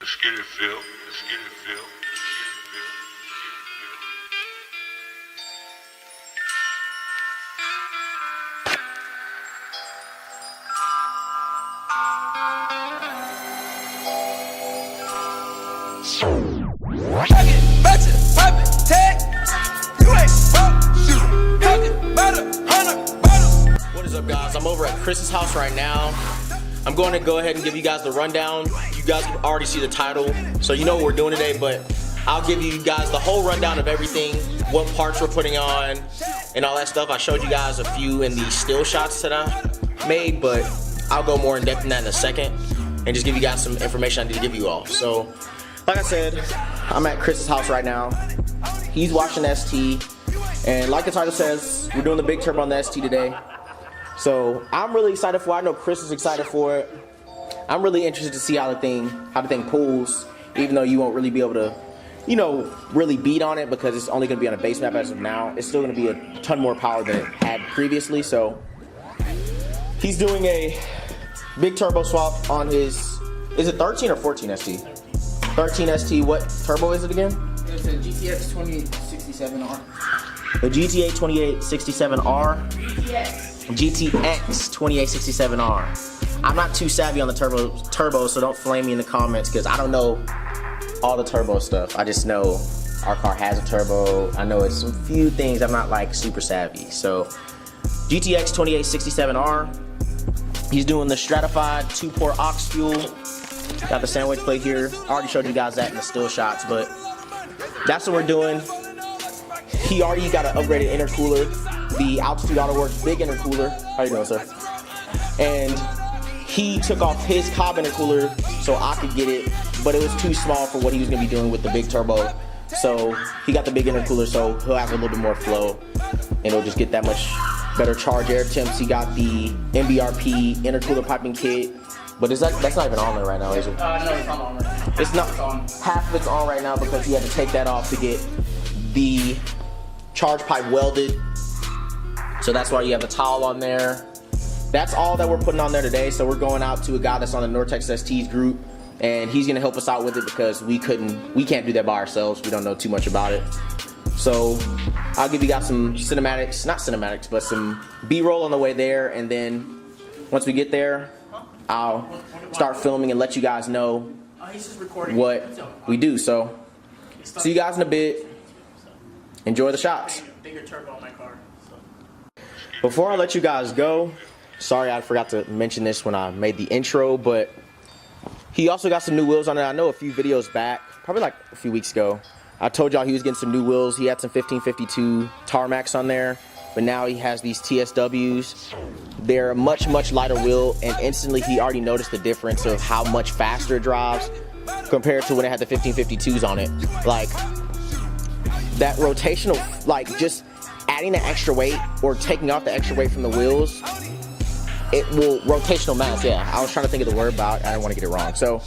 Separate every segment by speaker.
Speaker 1: Let's get it, Phil. Let's get it, Phil.
Speaker 2: What is up, guys? I'm over at Chris's house right now. I'm going to go ahead and give you guys the rundown. You guys can already see the title, so you know what we're doing today, but I'll give you guys the whole rundown of everything, what parts we're putting on, and all that stuff. I showed you guys a few in the still shots that I made, but I'll go more in depth in that in a second and just give you guys some information I need to give you all. So, like I said, I'm at Chris's house right now. He's watching ST, and like the title says, we're doing the big turbo on the ST today. So I'm really excited for it. I know Chris is excited for it. I'm really interested to see how the thing pulls, even though you won't really be able to, you know, really beat on it because it's only going to be on a base map as of now. It's still going to be a ton more power than it had previously. So he's doing a big turbo swap on his, is it 13 or 14 ST? 13 ST. What turbo is it again?
Speaker 3: It's a GTX2867R.
Speaker 2: The GTX2867R. GTX2867R. I'm not too savvy on the turbo, so don't flame me in the comments because I don't know all the turbo stuff. I just know our car has a turbo. I know it's some few things I'm not like super savvy. So GTX2867R. He's doing the stratified 2-port aux fuel. Got the sandwich plate here. I already showed you guys that in the still shots, but that's what we're doing. He already got an upgraded intercooler, the Altitude AutoWorks big intercooler. How you doing, sir? And he took off his Cobb intercooler so I could get it, but it was too small for what he was gonna be doing with the big turbo. So he got the big intercooler, so he'll have a little bit more flow, and it'll just get that much better charge air temps. He got the MBRP intercooler piping kit, but that's not even on there right now, is it?
Speaker 3: No, it's not on right now.
Speaker 2: It's not. Half of it's on right now because he had to take that off to get the charge pipe welded. So that's why you have the towel on there. That's all that we're putting on there today. So we're going out to a guy that's on the Nortex STs group, and he's gonna help us out with it because we can't do that by ourselves. We don't know too much about it. So I'll give you guys some cinematics, not cinematics, but some B-roll on the way there, and then once we get there, I'll start filming and let you guys know what we do. So see you guys in a bit. Enjoy the shots.
Speaker 3: Bigger turbo on my car.
Speaker 2: Before I let you guys go, sorry I forgot to mention this when I made the intro, but he also got some new wheels on it. I know a few videos back, probably like a few weeks ago, I told y'all he was getting some new wheels. He had some 1552 Tarmacs on there, but now he has these TSWs. They're a much, much lighter wheel, and instantly he already noticed the difference of how much faster it drives compared to when it had the 1552s on it. Like, that rotational, like just adding the extra weight or taking off the extra weight from the wheels, it will, rotational mass, yeah. I was trying to think of the word, but I didn't want to get it wrong. So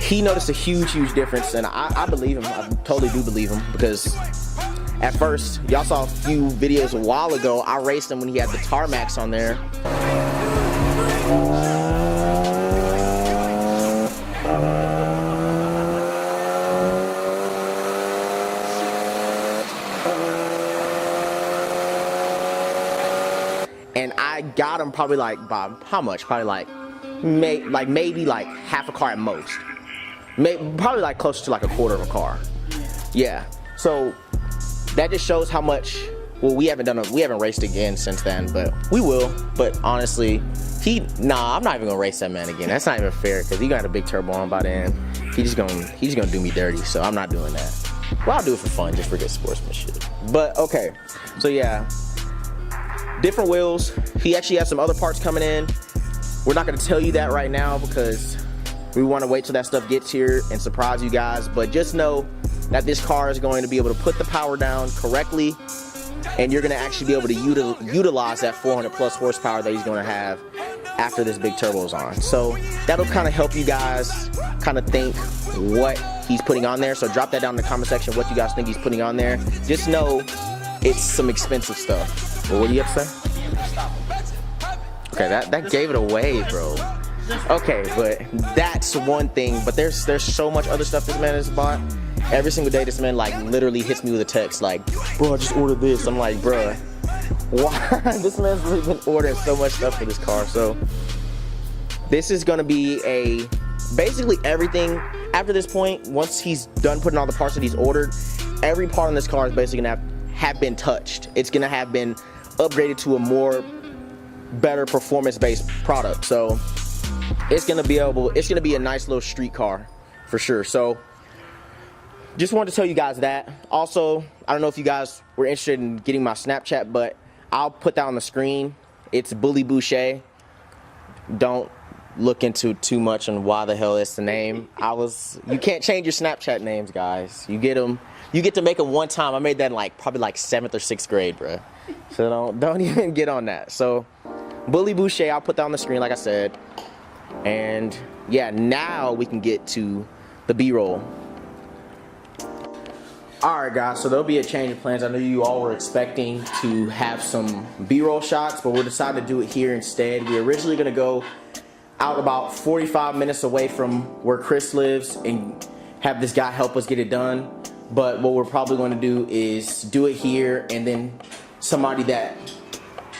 Speaker 2: he noticed a huge, huge difference, and I believe him. I totally do believe him because at first, y'all saw a few videos a while ago, I raced him when he had the Tarmacs on there. And I got him probably like by how much? Probably like maybe like half a car at most. Probably like close to like a quarter of a car. Yeah. So that just shows how much. Well, we haven't raced again since then, but we will. But honestly, I'm not even gonna race that man again. That's not even fair because he got a big turbo on by then. He's gonna do me dirty. So I'm not doing that. Well, I'll do it for fun, just for good sportsmanship. But okay. So yeah. Different wheels. He actually has some other parts coming in. We're not going to tell you that right now because we want to wait till that stuff gets here and surprise you guys. But just know that this car is going to be able to put the power down correctly, and you're going to actually be able to utilize that 400 plus horsepower that he's going to have after this big turbo is on. So that'll kind of help you guys kind of think what he's putting on there. So drop that down in the comment section what you guys think he's putting on there. Just know it's some expensive stuff. Well, what do you have to say? Okay, that gave it away, bro. Okay, but that's one thing. But there's so much other stuff this man has bought. Every single day this man like literally hits me with a text like, bro, I just ordered this. I'm like, bro, why? This man's really been ordering so much stuff for this car. So this is gonna be basically everything after this point. Once he's done putting all the parts that he's ordered, every part on this car is basically gonna have been touched. It's gonna have been upgraded to a more better performance-based product. So it's gonna be a nice little street car for sure. So just wanted to tell you guys that. Also, I don't know if you guys were interested in getting my Snapchat, but I'll put that on the screen. It's Bully Boucher. Don't look into too much on why the hell it's the name. You can't change your Snapchat names, guys. You get to make them one time. I made that in probably 7th or 6th grade, bruh. So don't even get on that. So Bully Boucher, I'll put that on the screen like I said. And yeah, now we can get to the B-roll. Alright guys, so there'll be a change of plans. I know you all were expecting to have some B-roll shots, but we decided to do it here instead. We were originally going to go out about 45 minutes away from where Chris lives and have this guy help us get it done. But what we're probably going to do is do it here, and then somebody that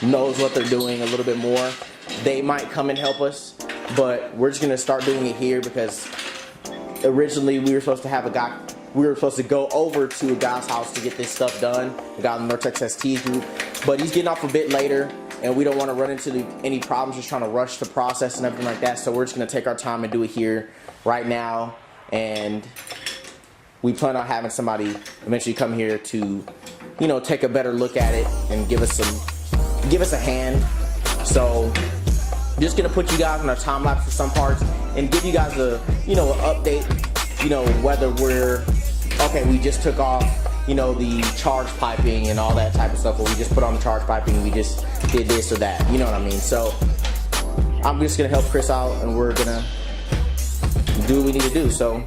Speaker 2: knows what they're doing a little bit more, they might come and help us. But we're just going to start doing it here because originally we were supposed to go over to a guy's house to get this stuff done, the guy in the Nortex ST group, but he's getting off a bit later, and we don't want to run into any problems just trying to rush the process and everything like that, so we're just going to take our time and do it here right now, and we plan on having somebody eventually come here to, you know, take a better look at it and give us a hand. So just going to put you guys on our time lapse for some parts and give you guys an update, you know, whether we just took off, you know, the charge piping and all that type of stuff, or we just put on the charge piping, we just did this or that, you know what I mean? So I'm just gonna help Chris out, and we're gonna do what we need to do. So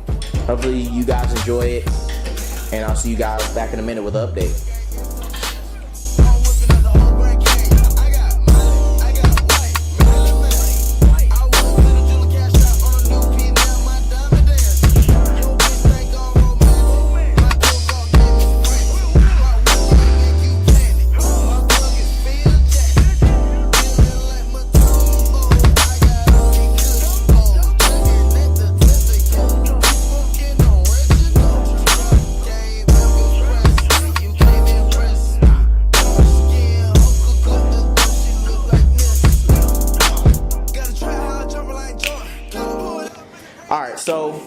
Speaker 2: hopefully you guys enjoy it, and I'll see you guys back in a minute with an update. Alright, so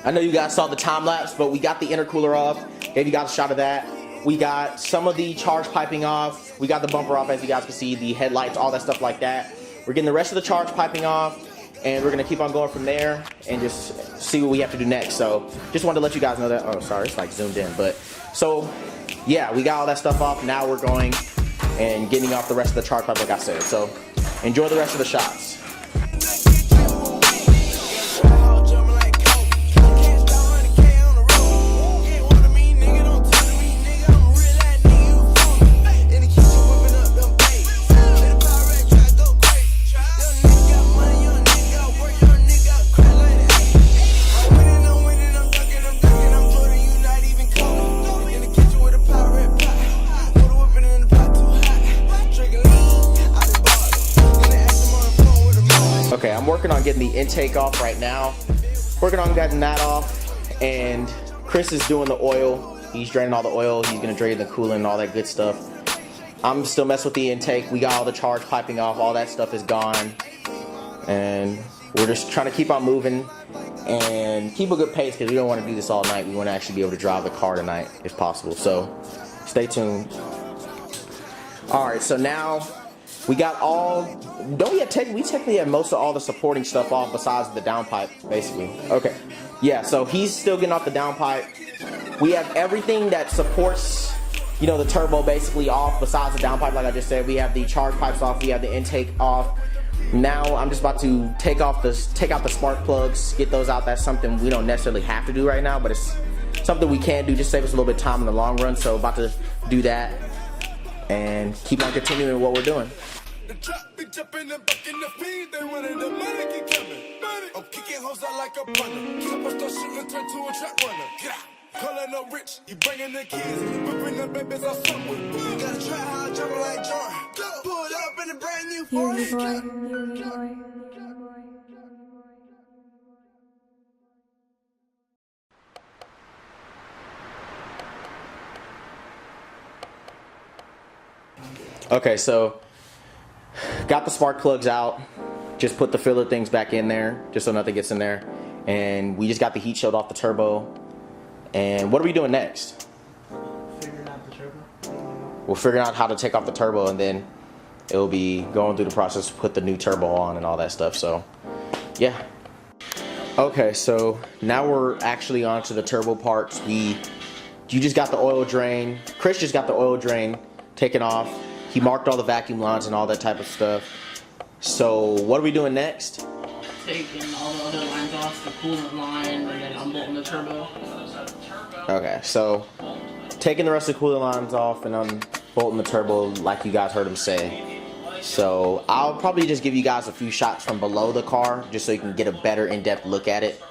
Speaker 2: I know you guys saw the time lapse, but we got the intercooler off, gave you guys a shot of that. We got some of the charge piping off, we got the bumper off, as you guys can see, the headlights, all that stuff like that. We're getting the rest of the charge piping off, and we're going to keep on going from there and just see what we have to do next. So just wanted to let you guys know that. Oh, sorry, it's zoomed in. But so yeah, we got all that stuff off. Now we're going and getting off the rest of the charge pipe like I said. So enjoy the rest of the shots. Okay, I'm working on getting the intake off right now. Working on getting that off, and Chris is doing the oil. He's draining all the oil. He's gonna drain the coolant and all that good stuff. I'm still messing with the intake. We got all the charge piping off. All that stuff is gone, and we're just trying to keep on moving and keep a good pace because we don't want to do this all night. We want to actually be able to drive the car tonight if possible. So stay tuned. All right, so now we got we technically have most of all the supporting stuff off besides the downpipe, basically. Okay, yeah, so he's still getting off the downpipe. We have everything that supports, you know, the turbo basically off besides the downpipe, like I just said. We have the charge pipes off, we have the intake off. Now I'm just about to take out the spark plugs, get those out. That's something we don't necessarily have to do right now, but it's something we can do, just save us a little bit of time in the long run. So about to do that and keep on continuing what we're doing.
Speaker 4: big jumping and bucking the feed. They running the money, keep coming. I'm kicking hoes out like a punter. Keep on start shooting, turn to a trap runner. Get out. Callin' up rich, you bringing the kids, whipping the babies out somewhere. You gotta try how I jump like Jordan. Pull it up in a brand new Ford.
Speaker 2: Okay, so got the spark plugs out. Just put the filler things back in there, just so nothing gets in there. And we just got the heat shield off the turbo. And what are we doing next?
Speaker 3: Figuring out the turbo.
Speaker 2: We're figuring out how to take off the turbo, and then it'll be going through the process to put the new turbo on and all that stuff. So, yeah. Okay, so now we're actually on to the turbo parts. You just got the oil drain. Chris just got the oil drain taken off. He marked all the vacuum lines and all that type of stuff. So, what are we doing next?
Speaker 3: Taking all the other lines off, the coolant line, and then unbolting the turbo.
Speaker 2: Okay, so taking the rest of the coolant lines off and unbolting the turbo like you guys heard him say. So I'll probably just give you guys a few shots from below the car just so you can get a better in-depth look at it.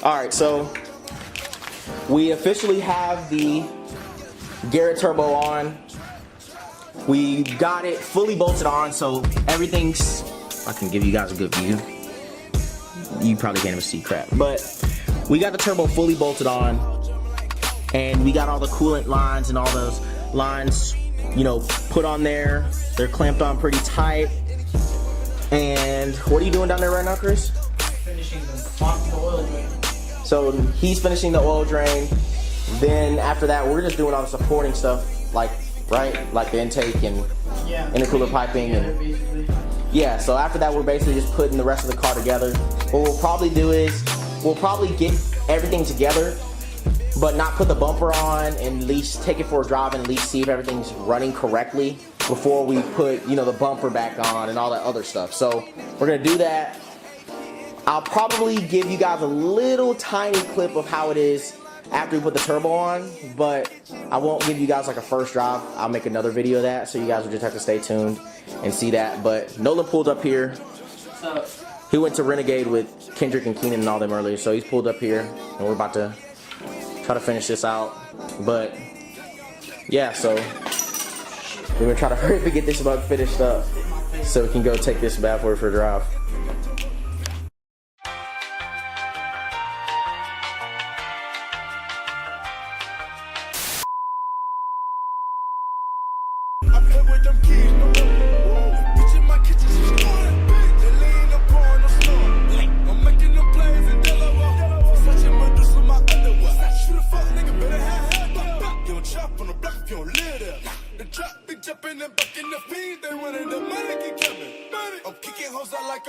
Speaker 2: Alright, so we officially have the Garrett turbo on. We got it fully bolted on, so everything's... I can give you guys a good view. You probably can't even see crap. But we got the turbo fully bolted on, and we got all the coolant lines and all those lines, you know, put on there. They're clamped on pretty tight. And what are you doing down there right now, Chris?
Speaker 3: Finishing the oil drain.
Speaker 2: So he's finishing the oil drain. Then after that, we're just doing all the supporting stuff, like, right? Like the intake and intercooler piping. And yeah, so after that, we're basically just putting the rest of the car together. What we'll probably do is, we'll probably get everything together, but not put the bumper on, and at least take it for a drive and at least see if everything's running correctly before we put, you know, the bumper back on and all that other stuff. So we're gonna do that. I'll probably give you guys a little tiny clip of how it is after we put the turbo on, but I won't give you guys like a first drive. I'll make another video of that, so you guys will just have to stay tuned and see that. But Nolan pulled up here. He went to Renegade with Kendrick and Keenan and all them earlier, so he's pulled up here, and we're about to try to finish this out. But yeah, so we're gonna try to hurry up and get this mug finished up so we can go take this bad boy for a drive.
Speaker 4: I play with them kids, no bitch in my kitchen, she's scoring. They lean up on the floor. I'm making them plays in Delaware. Versace Medusa, my underwear. Shoot a fuck nigga, better have hair. You don't chop on the block if you don't live there. The drop be jumping and bucking the feed. They running the money, keep coming. I'm kicking hoes out like a